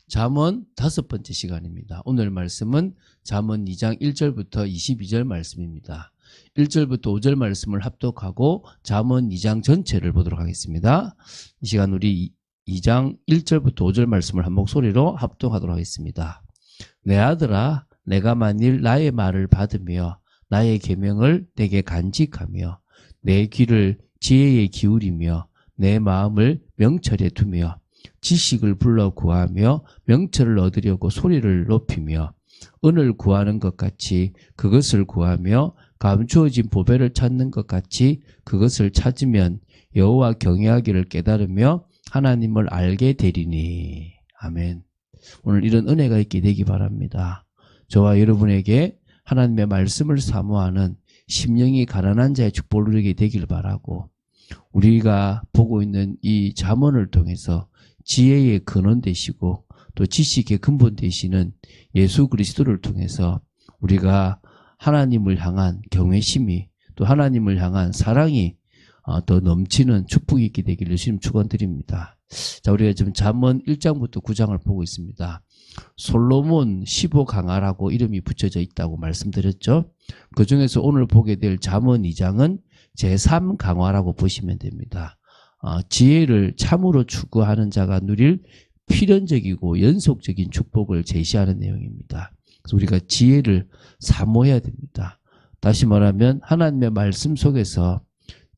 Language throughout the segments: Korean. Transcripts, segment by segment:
잠언 5번째 시간입니다. 오늘 말씀은 잠언 2장 1절부터 22절 말씀입니다. 1절부터 5절 말씀을 합독하고 잠언 2장 전체를 보도록 하겠습니다. 이 시간 우리 2장 1절부터 5절 말씀을 한 목소리로 합독하도록 하겠습니다. 내 아들아, 내가 만일 나의 말을 받으며 나의 계명을 내게 간직하며 내 귀를 지혜에 기울이며 내 마음을 명철에 두며 지식을 불러 구하며 명철을 얻으려고 소리를 높이며 은을 구하는 것 같이 그것을 구하며 감추어진 보배를 찾는 것 같이 그것을 찾으면 여호와 경외하기를 깨달으며 하나님을 알게 되리니. 아멘. 오늘 이런 은혜가 있게 되기 바랍니다. 저와 여러분에게 하나님의 말씀을 사모하는 심령이 가난한 자의 축복을 누리게 되길 바라고, 우리가 보고 있는 이 잠언을 통해서 지혜의 근원 되시고 또 지식의 근본 되시는 예수 그리스도를 통해서 우리가 하나님을 향한 경외심이, 또 하나님을 향한 사랑이 더 넘치는 축복이 있게 되기를 주님 축원드립니다. 자, 우리가 지금 잠언 1장부터 9장을 보고 있습니다. 솔로몬 15강화라고 이름이 붙여져 있다고 말씀드렸죠. 그 중에서 오늘 보게 될 잠언 2장은 제3강화라고 보시면 됩니다. 지혜를 참으로 추구하는 자가 누릴 필연적이고 연속적인 축복을 제시하는 내용입니다. 그래서 우리가 지혜를 사모해야 됩니다. 다시 말하면 하나님의 말씀 속에서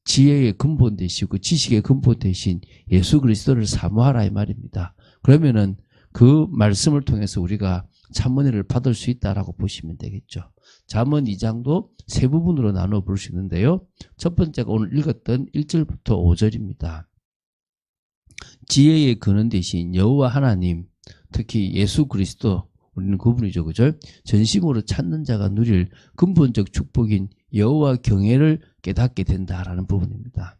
지혜의 근본 되시고 지식의 근본 되신 예수 그리스도를 사모하라 이 말입니다. 그러면은 그 말씀을 통해서 우리가 참 은혜를 받을 수 있다라고 보시면 되겠죠. 잠언 2장도 세 부분으로 나눠 볼 수 있는데요. 첫 번째가 오늘 읽었던 1절부터 5절입니다. 지혜의 근원 되신 여호와 하나님, 특히 예수 그리스도, 우리는 그분이죠, 그죠? 전심으로 찾는 자가 누릴 근본적 축복인 여호와 경외를 깨닫게 된다라는 부분입니다.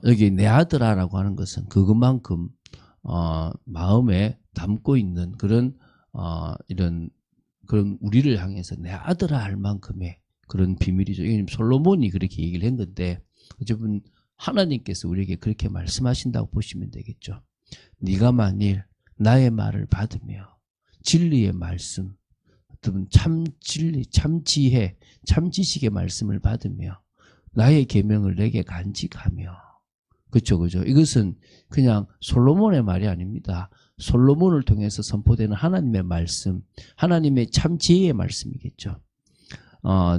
여기 내 아들아라고 하는 것은 그것만큼 마음에 담고 있는 그런 그런 우리를 향해서 내 아들아 할 만큼의 그런 비밀이죠. 이게 솔로몬이 그렇게 얘기를 한 건데, 어쨌든 하나님께서 우리에게 그렇게 말씀하신다고 보시면 되겠죠. 네가 만일 나의 말을 받으며 진리의 말씀, 어떤 참 진리, 참 지혜, 참 지식의 말씀을 받으며 나의 계명을 내게 간직하며, 그렇죠. 이것은 그냥 솔로몬의 말이 아닙니다. 솔로몬을 통해서 선포되는 하나님의 말씀, 하나님의 참 지혜의 말씀이겠죠.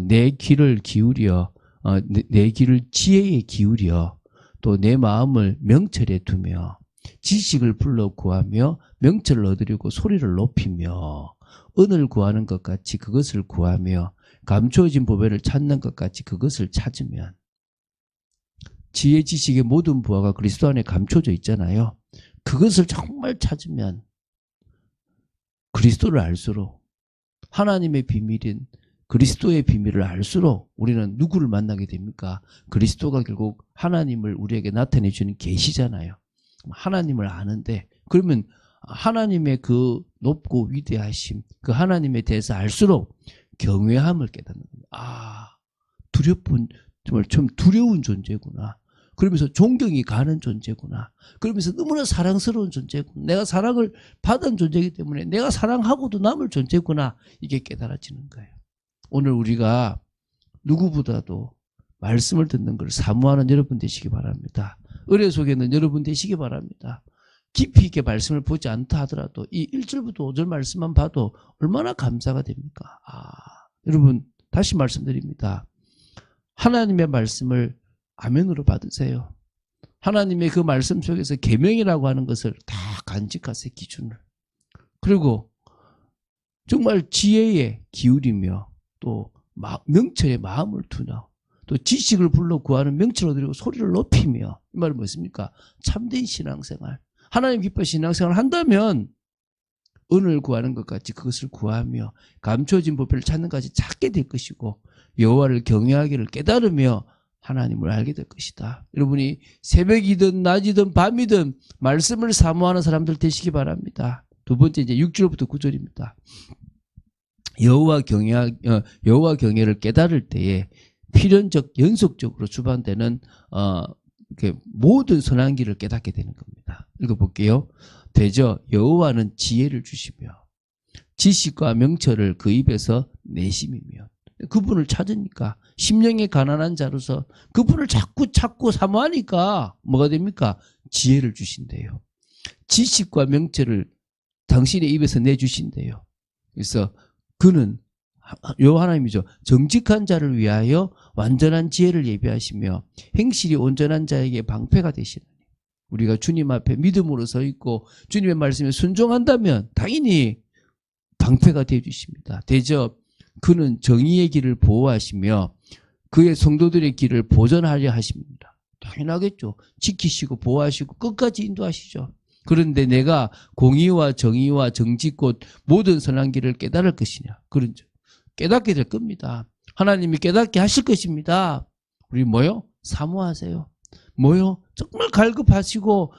내 귀를 기울여, 내 귀를 지혜에 기울여 또 내 마음을 명철에 두며 지식을 불러 구하며 명철을 얻으려고 소리를 높이며 은을 구하는 것 같이 그것을 구하며 감추어진 보배를 찾는 것 같이 그것을 찾으면, 지혜 지식의 모든 부하가 그리스도 안에 감춰져 있잖아요. 그것을 정말 찾으면 그리스도를 알수록, 하나님의 비밀인 그리스도의 비밀을 알수록 우리는 누구를 만나게 됩니까? 그리스도가 결국 하나님을 우리에게 나타내 주는 계시잖아요. 하나님을 아는데, 그러면 하나님의 그 높고 위대하심, 그 하나님에 대해서 알수록 경외함을 깨닫는 겁니다. 정말 좀 두려운 존재구나. 그러면서 존경이 가는 존재구나. 그러면서 너무나 사랑스러운 존재구나. 내가 사랑을 받은 존재이기 때문에 내가 사랑하고도 남을 존재구나. 이게 깨달아지는 거예요. 오늘 우리가 누구보다도 말씀을 듣는 걸 사모하는 여러분 되시기 바랍니다. 의뢰 속에 있는 여러분 되시기 바랍니다. 깊이 있게 말씀을 보지 않다 하더라도 이 1절부터 5절 말씀만 봐도 얼마나 감사가 됩니까? 여러분 다시 말씀드립니다. 하나님의 말씀을 아멘으로 받으세요. 하나님의 그 말씀 속에서 계명이라고 하는 것을 다 간직하세요. 기준을. 그리고 정말 지혜에 기울이며 또 명철에 마음을 두며 또 지식을 불러 구하는 명철을 얻으려고 소리를 높이며, 이 말은 무엇입니까? 참된 신앙생활, 하나님 기뻐하시는 신앙생활을 한다면 은을 구하는 것 같이 그것을 구하며 감춰진 보배를 찾는 것까지 찾게 될 것이고, 여호와를 경외하기를 깨달으며 하나님을 알게 될 것이다. 여러분이 새벽이든 낮이든 밤이든 말씀을 사모하는 사람들 되시기 바랍니다. 두 번째 이제 6절부터 9절입니다. 여호와 경외를 깨달을 때에 필연적 연속적으로 주반되는 모든 선한 길을 깨닫게 되는 겁니다. 읽어볼게요. 대저 여호와는 지혜를 주시며 지식과 명철을 그 입에서 내심이며. 그분을 찾으니까 심령이 가난한 자로서 그분을 자꾸 찾고 사모하니까 뭐가 됩니까? 지혜를 주신대요. 지식과 명철을 당신의 입에서 내주신대요. 그래서 그는 요 하나님이죠. 정직한 자를 위하여 완전한 지혜를 예비하시며 행실이 온전한 자에게 방패가 되시는. 우리가 주님 앞에 믿음으로 서 있고 주님의 말씀에 순종한다면 당연히 방패가 되어 주십니다. 대저 그는 정의의 길을 보호하시며 그의 성도들의 길을 보전하려 하십니다. 당연하겠죠. 지키시고 보호하시고 끝까지 인도하시죠. 그런데 내가 공의와 정의와 정직 곧 모든 선한 길을 깨달을 것이냐. 그런죠. 깨닫게 될 겁니다. 하나님이 깨닫게 하실 것입니다. 우리 뭐요? 사모하세요. 뭐요? 정말 갈급하시고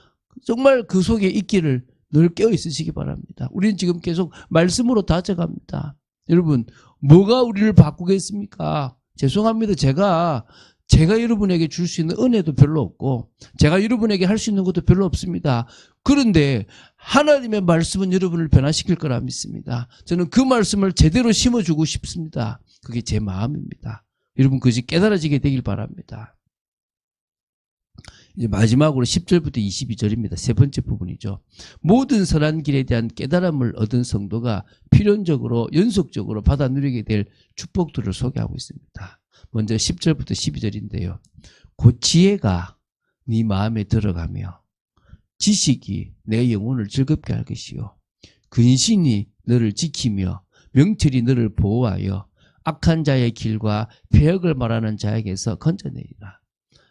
정말 그 속에 있기를 늘 깨어 있으시기 바랍니다. 우리는 지금 계속 말씀으로 다져갑니다. 여러분, 뭐가 우리를 바꾸겠습니까? 죄송합니다. 제가 여러분에게 줄 수 있는 은혜도 별로 없고 제가 여러분에게 할 수 있는 것도 별로 없습니다. 그런데 하나님의 말씀은 여러분을 변화시킬 거라 믿습니다. 저는 그 말씀을 제대로 심어주고 싶습니다. 그게 제 마음입니다. 여러분 그것이 깨달아지게 되길 바랍니다. 이제 마지막으로 10절부터 22절입니다. 세 번째 부분이죠. 모든 선한 길에 대한 깨달음을 얻은 성도가 필연적으로 연속적으로 받아 누리게 될 축복들을 소개하고 있습니다. 먼저 10절부터 12절인데요. 곧 지혜가 네 마음에 들어가며 지식이 내 영혼을 즐겁게 할 것이요 근신이 너를 지키며 명철이 너를 보호하여 악한 자의 길과 폐역을 말하는 자에게서 건져내리라.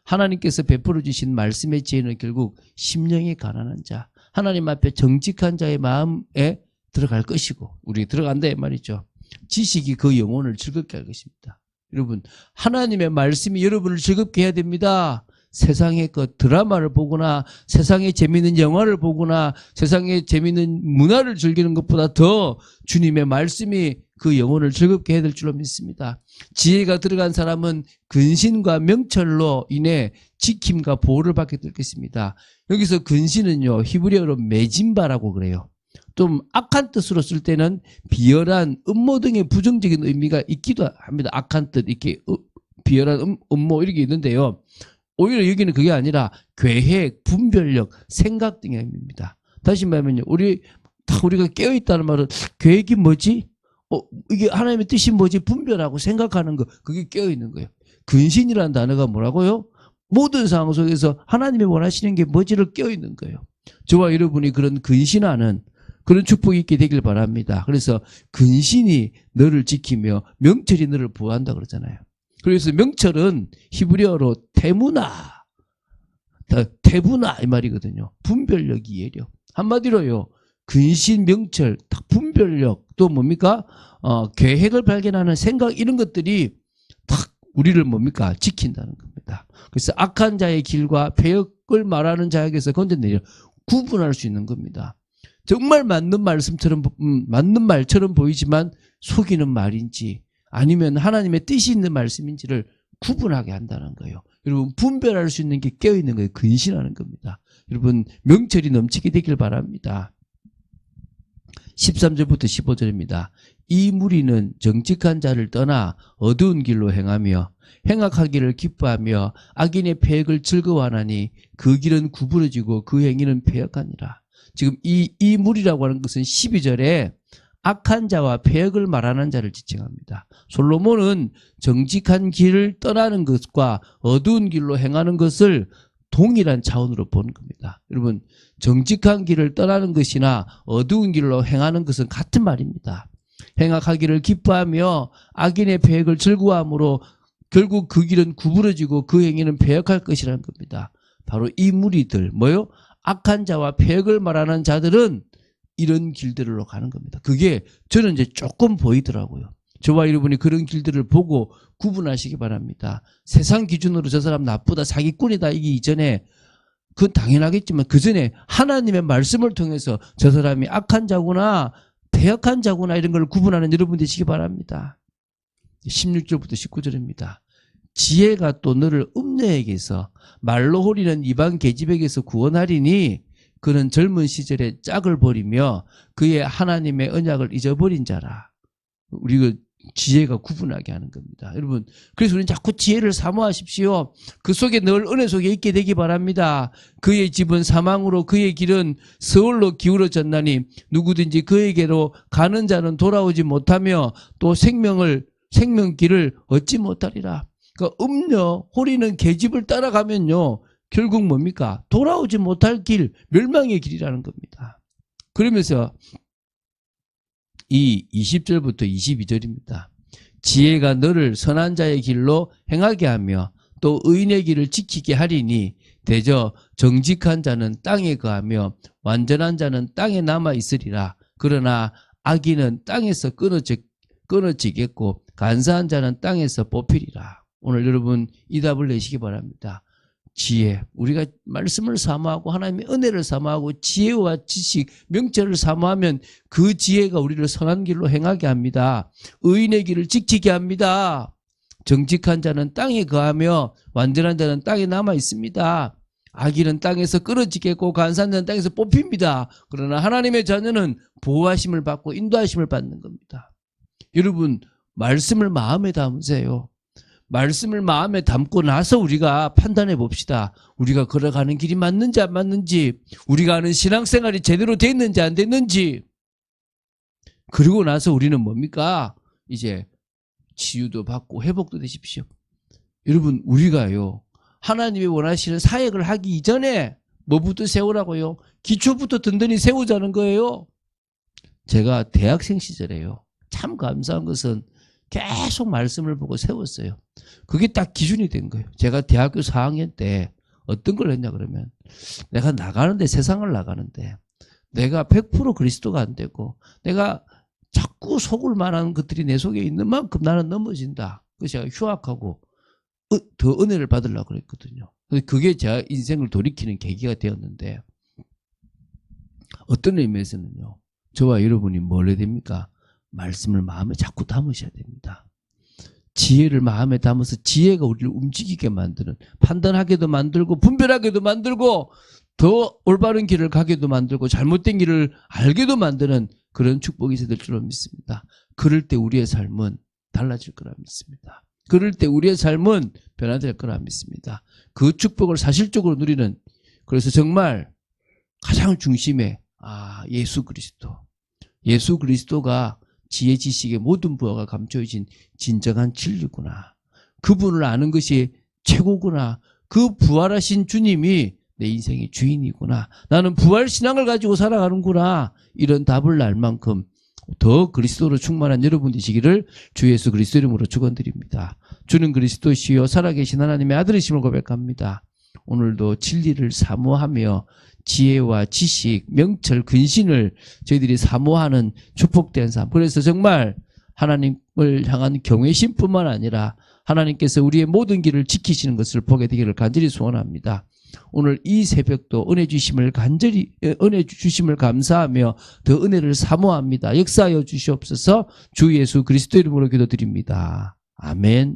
하나님께서 베풀어 주신 말씀의 지혜는 결국 심령이 가난한 자, 하나님 앞에 정직한 자의 마음에 들어갈 것이고 우리 들어간다 이 말이죠. 지식이 그 영혼을 즐겁게 할 것입니다. 여러분 하나님의 말씀이 여러분을 즐겁게 해야 됩니다. 세상의 그 드라마를 보거나 세상의 재미있는 영화를 보거나 세상의 재미있는 문화를 즐기는 것보다 더 주님의 말씀이 그 영혼을 즐겁게 해야 될 줄로 믿습니다. 지혜가 들어간 사람은 근신과 명철로 인해 지킴과 보호를 받게 될 것입니다. 여기서 근신은요 히브리어로 메진바라고 그래요. 좀 악한 뜻으로 쓸 때는 비열한 음모 등의 부정적인 의미가 있기도 합니다. 악한 뜻 이렇게 비열한 음모 이렇게 있는데요. 오히려 여기는 그게 아니라 계획, 분별력, 생각 등의 의미입니다. 다시 말하면요, 우리가 깨어 있다는 말은 계획이 뭐지? 이게 하나님의 뜻이 뭐지? 분별하고 생각하는 거, 그게 깨어 있는 거예요. 근신이라는 단어가 뭐라고요? 모든 상황 속에서 하나님이 원하시는 게 뭐지를 깨어 있는 거예요. 저와 여러분이 그런 근신하는 그런 축복이 있게 되길 바랍니다. 그래서 근신이 너를 지키며 명철이 너를 보호한다 그러잖아요. 그래서 명철은 히브리어로 태무나 이 말이거든요. 분별력, 이해력. 한마디로요. 근신, 명철, 분별력, 또 뭡니까? 계획을 발견하는 생각 이런 것들이 딱 우리를 뭡니까? 지킨다는 겁니다. 그래서 악한 자의 길과 폐역을 말하는 자에게서 건져내려 구분할 수 있는 겁니다. 정말 맞는 말처럼 보이지만 속이는 말인지 아니면 하나님의 뜻이 있는 말씀인지를 구분하게 한다는 거예요. 여러분 분별할 수 있는 게 깨어있는 거예요. 근신하는 겁니다. 여러분 명철이 넘치게 되길 바랍니다. 13절부터 15절입니다. 이 무리는 정직한 자를 떠나 어두운 길로 행하며 행악하기를 기뻐하며 악인의 폐역을 즐거워하나니 그 길은 구부러지고 그 행위는 폐역하니라. 지금 이 무리라고 하는 것은 12절에 악한 자와 폐역을 말하는 자를 지칭합니다. 솔로몬은 정직한 길을 떠나는 것과 어두운 길로 행하는 것을 동일한 차원으로 보는 겁니다. 여러분 정직한 길을 떠나는 것이나 어두운 길로 행하는 것은 같은 말입니다. 행악하기를 기뻐하며 악인의 폐역을 즐거워함으로 결국 그 길은 구부러지고 그 행위는 폐역할 것이라는 겁니다. 바로 이 무리들 뭐요? 악한 자와 폐역을 말하는 자들은 이런 길들로 가는 겁니다. 그게 저는 이제 조금 보이더라고요. 저와 여러분이 그런 길들을 보고 구분하시기 바랍니다. 세상 기준으로 저 사람 나쁘다, 사기꾼이다 이기 이전에 그건 당연하겠지만 그 전에 하나님의 말씀을 통해서 저 사람이 악한 자구나 폐역한 자구나 이런 걸 구분하는 여러분 되시기 바랍니다. 16절부터 19절입니다. 지혜가 또 너를 음녀에게서 말로 홀리는 이방 계집에게서 구원하리니 그는 젊은 시절에 짝을 버리며 그의 하나님의 언약을 잊어버린 자라. 우리 그 지혜가 구분하게 하는 겁니다. 여러분, 그래서 우리는 자꾸 지혜를 사모하십시오. 그 속에 늘 은혜 속에 있게 되기 바랍니다. 그의 집은 사망으로 그의 길은 서울로 기울어졌나니 누구든지 그에게로 가는 자는 돌아오지 못하며 또 생명길을 얻지 못하리라. 그러니까 음녀 호리는 계집을 따라가면요 결국 뭡니까? 돌아오지 못할 길, 멸망의 길이라는 겁니다. 그러면서 이 20절부터 22절입니다. 지혜가 너를 선한 자의 길로 행하게 하며 또 의인의 길을 지키게 하리니 대저 정직한 자는 땅에 거하며 완전한 자는 땅에 남아 있으리라. 그러나 악인은 땅에서 끊어지겠고 간사한 자는 땅에서 뽑히리라. 오늘 여러분 이 답을 내시기 바랍니다. 지혜, 우리가 말씀을 사모하고 하나님의 은혜를 사모하고 지혜와 지식, 명철을 사모하면 그 지혜가 우리를 선한 길로 행하게 합니다. 의인의 길을 지키게 합니다. 정직한 자는 땅에 거하며 완전한 자는 땅에 남아 있습니다. 악인은 땅에서 끊어지겠고 간사한 자는 땅에서 뽑힙니다. 그러나 하나님의 자녀는 보호하심을 받고 인도하심을 받는 겁니다. 여러분 말씀을 마음에 담으세요. 말씀을 마음에 담고 나서 우리가 판단해 봅시다. 우리가 걸어가는 길이 맞는지 안 맞는지, 우리가 하는 신앙생활이 제대로 됐는지 안 됐는지. 그리고 나서 우리는 뭡니까? 이제 치유도 받고 회복도 되십시오. 여러분 우리가요 하나님이 원하시는 사역을 하기 이전에 뭐부터 세우라고요? 기초부터 든든히 세우자는 거예요. 제가 대학생 시절에요 참 감사한 것은 계속 말씀을 보고 세웠어요. 그게 딱 기준이 된 거예요. 제가 대학교 4학년 때 어떤 걸 했냐 그러면 내가 나가는데 세상을 나가는데 내가 100% 그리스도가 안 되고 내가 자꾸 속을 만한 것들이 내 속에 있는 만큼 나는 넘어진다. 그래서 제가 휴학하고 더 은혜를 받으려고 그랬거든요. 그게 제 인생을 돌이키는 계기가 되었는데 어떤 의미에서는요. 저와 여러분이 뭘 해야 됩니까? 말씀을 마음에 자꾸 담으셔야 됩니다. 지혜를 마음에 담아서 지혜가 우리를 움직이게 만드는 판단하게도 만들고 분별하게도 만들고 더 올바른 길을 가게도 만들고 잘못된 길을 알게도 만드는 그런 축복이 있어야 될 줄로 믿습니다. 그럴 때 우리의 삶은 달라질 거라 믿습니다. 그럴 때 우리의 삶은 변화될 거라 믿습니다. 그 축복을 사실적으로 누리는 그래서 정말 가장 중심에 예수 그리스도. 예수 그리스도가 지혜 지식의 모든 부하가 감춰진 진정한 진리구나. 그분을 아는 것이 최고구나. 그 부활하신 주님이 내 인생의 주인이구나. 나는 부활 신앙을 가지고 살아가는구나. 이런 답을 날 만큼 더 그리스도로 충만한 여러분 되시기를 주 예수 그리스도 이름으로 축원드립니다. 주는 그리스도시요 살아계신 하나님의 아들이심을 고백합니다. 오늘도 진리를 사모하며 지혜와 지식, 명철, 근신을 저희들이 사모하는 축복된 삶. 그래서 정말 하나님을 향한 경외심뿐만 아니라 하나님께서 우리의 모든 길을 지키시는 것을 보게 되기를 간절히 소원합니다. 오늘 이 새벽도 은혜 주심을 감사하며 더 은혜를 사모합니다. 역사하여 주시옵소서. 주 예수 그리스도 이름으로 기도드립니다. 아멘.